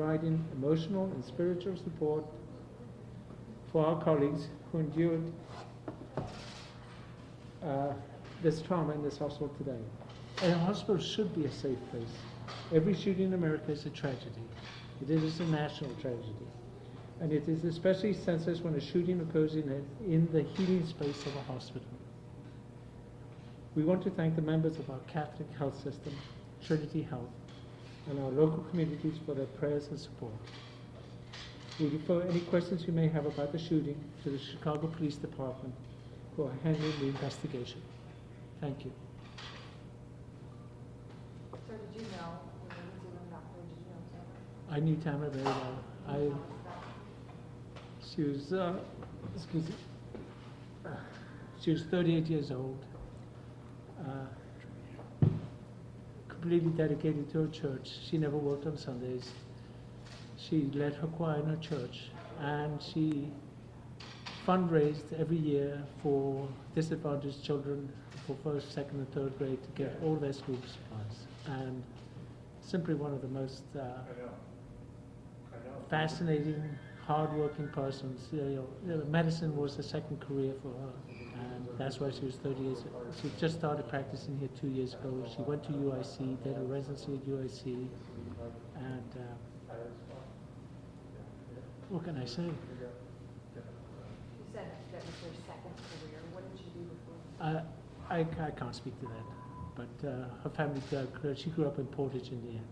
providing emotional and spiritual support for our colleagues who endured this trauma in this hospital today. And a hospital should be a safe place. Every shooting in America is a tragedy. It is a national tragedy. And it is especially senseless when a shooting occurs in the healing space of a hospital. We want to thank the members of our Catholic health system, Trinity Health, and our local communities for their prayers and support. We refer any questions you may have about the shooting to the Chicago Police Department, who are handling the investigation. Thank you. So did you know when you were doing doctor, did you know Tamara? I knew Tamara very well. She was, excuse me, she was 38 years old, completely dedicated to her church. She never worked on Sundays. She led her choir in her church, and she fundraised every year for disadvantaged children for first, second, and third grade to get all their school supplies. And simply one of the most fascinating, hard-working persons. Medicine was a second career for her, and that's why she was 30 years. She just started practicing here 2 years ago. She went to UIC, did a residency at UIC, and what can I say? You said that was her second career. What did she do before? I can't speak to that, but her family, she grew up in Portage, Indiana.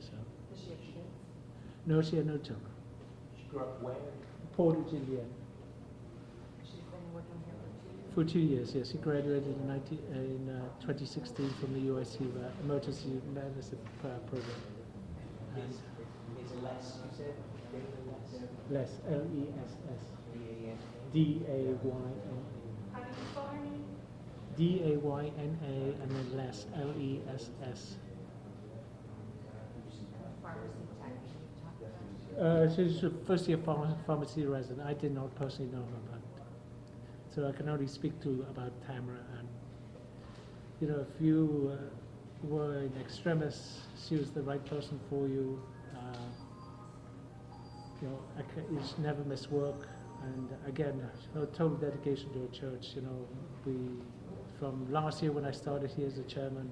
So. Does she have kids? No, she had no children. She grew up where? Portage, Indiana. She's been working here For 2 years, yes. She graduated in 2016 from the UIC Emergency Medicine Program. Is Les, you said? Les, L-E-S-S. D-A-Y-N-A. How do you spell her name? D-A-Y-N-A, and then Les, L-E-S-S. Pharmacy tech. She's a first-year pharmacy resident. I did not personally know her, but so I can only speak to about Tamara. And if you were in extremis, she was the right person for you. You just never miss work, and again, her total dedication to her church. From last year when I started here as a chairman,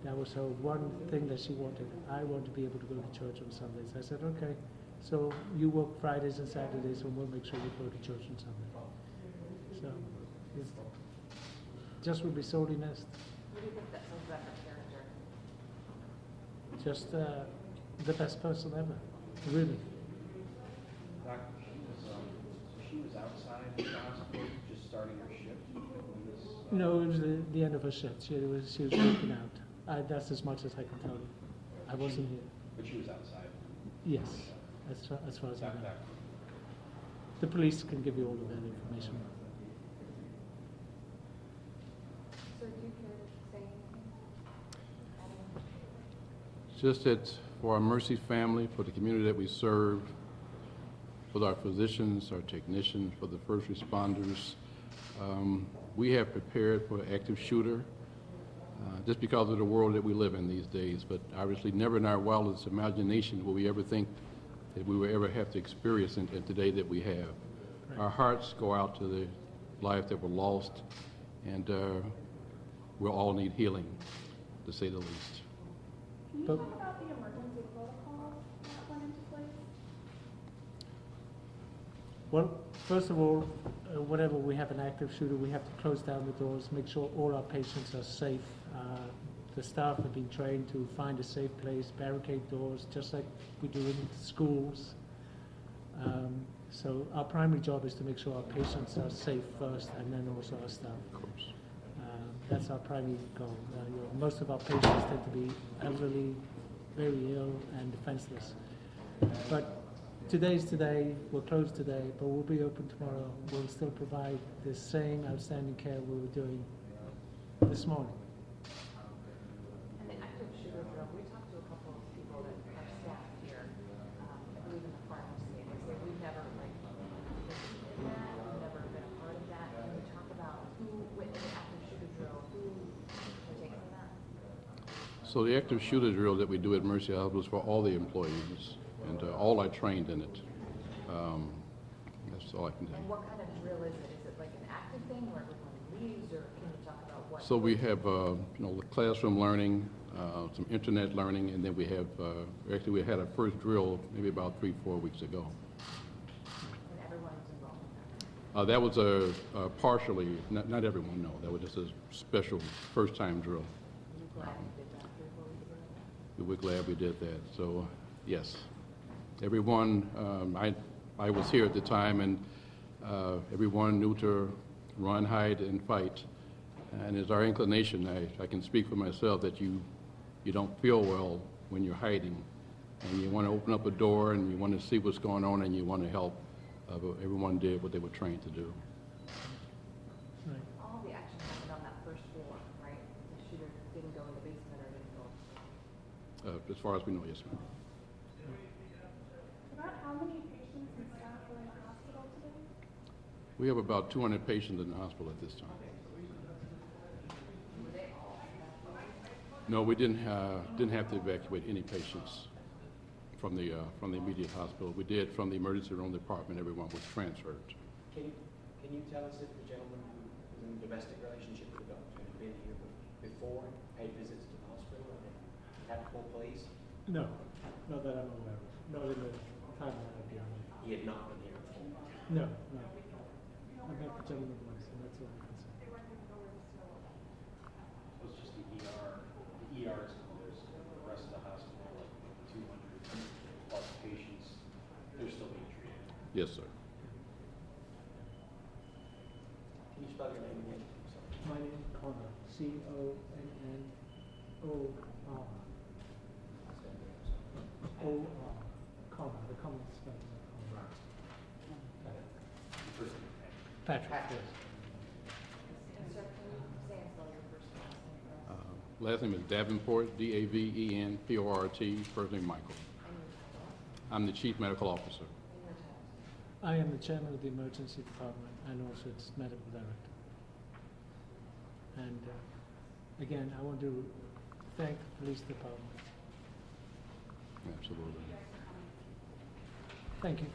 that was her one thing that she wanted. I want to be able to go to church on Sundays. I said, okay, so you work Fridays and Saturdays, and we'll make sure you go to church on Sunday. So, it just would be sorely missed. What do you think that says about her character? Just the best person ever, really. Doctor, she was outside the hospital just starting her shift? No, it was the end of her shift. She was working out. That's as much as I can tell you. I wasn't here. But she was outside? Yes, as far as I know. The police can give you all of that information. So do you care to say anything? Just that for our Mercy family, for the community that we serve, for our physicians, our technicians, for the first responders, we have prepared for an active shooter just because of the world that we live in these days. But obviously never in our wildest imagination will we ever think that we will ever have to experience in today that we have. Right. Our hearts go out to the lives that were lost, and we'll all need healing, to say the least. Can you talk about the emergency protocols that went into place? Well, first of all, whenever we have an active shooter, we have to close down the doors, make sure all our patients are safe. The staff have been trained to find a safe place, barricade doors, just like we do in schools. So our primary job is to make sure our patients are safe first, and then also our staff. Of course. That's our primary goal. Most of our patients tend to be elderly, very ill, and defenseless. But today's today, we're closed today, but we'll be open tomorrow. We'll still provide the same outstanding care we were doing this morning. And the active shooter drill, we talked to a couple of people that have staff here, I believe in the pharmacy, and they say we've never participated in that, we've never been a part of that. Can we talk about who, with the active shooter drill, who partakes in that? So the active shooter drill that we do at Mercy Hospital is for all the employees, and all are trained in it. That's all I can tell And you. what kind of drill is it? Is it like an active thing where everyone leaves, or can you talk about what? So we have, classroom learning, some internet learning, and then we have, actually we had our first drill maybe about 3-4 weeks ago. And everyone's involved in that? That was a partially, not everyone, no. That was just a special first-time drill. Are you glad you did that 3 or 4 weeks ago? We were glad we did that. So, yes, everyone, I was here at the time, and everyone knew to run, hide, and fight. And it's our inclination, I can speak for myself, that you don't feel well when you're hiding. And you want to open up a door, and you want to see what's going on, and you want to help. But everyone did what they were trained to do. Right. All of the action happened on that first floor, right? The shooter didn't go in the basement or didn't go. As far as we know, yes, ma'am. About how many patients and staff were in the hospital today? We have about 200 patients in the hospital at this time. No, we didn't have to evacuate any patients from the immediate hospital. We did from the emergency room department. Everyone was transferred. Can you tell us if the gentleman who was in a domestic relationship with the doctor had been here before, paid visits to the hospital, and had to call police? No, not that I'm aware of. Not in the time that I've been here. He had not been here before. No, no. I met the gentleman once, and that's all I can say. So it's just the ER, the ER is closed, the rest of the hospital, like 200 plus patients, they're still being treated. Yes, sir. Can you spell your name again? My name is Connor, C-O-N-N-O-R. O-R, Connor, the common spelling of Connor. First name, Patrick. Patrick. And sir, can you say and spell your first and last name for us? Last name is Davenport, Davenport, first name Michael. And your title? I'm the Chief Medical Officer. And your title? I am the chairman of the emergency department and also its medical director. And again, I want to thank the police department. Absolutely. Thank you.